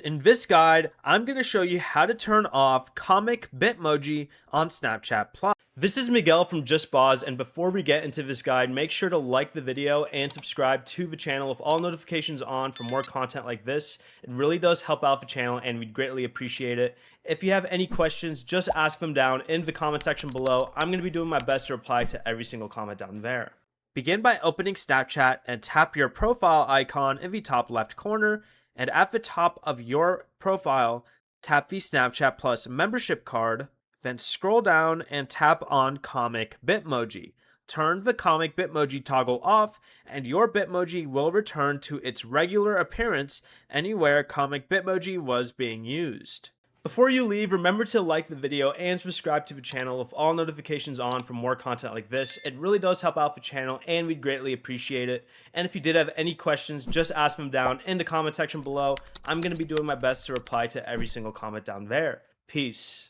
In this guide, I'm going to show you how to turn off comic Bitmoji on Snapchat Plus. This is Miguel from Just Boz, and before we get into this guide, make sure to like the video and subscribe to the channel with all notifications on for more content like this. It really does help out the channel and we'd greatly appreciate it. If you have any questions, just ask them down in the comment section below. I'm going to be doing my best to reply to every single comment down there. Begin by opening Snapchat and tap your profile icon in the top left corner. And at the top of your profile, tap the Snapchat Plus membership card, then scroll down and tap on Comic Bitmoji. Turn the Comic Bitmoji toggle off, and your Bitmoji will return to its regular appearance anywhere Comic Bitmoji was being used. Before you leave, remember to like the video and subscribe to the channel with all notifications on for more content like this. It really does help out the channel and we'd greatly appreciate it. And if you did have any questions, just ask them down in the comment section below. I'm going to be doing my best to reply to every single comment down there. Peace.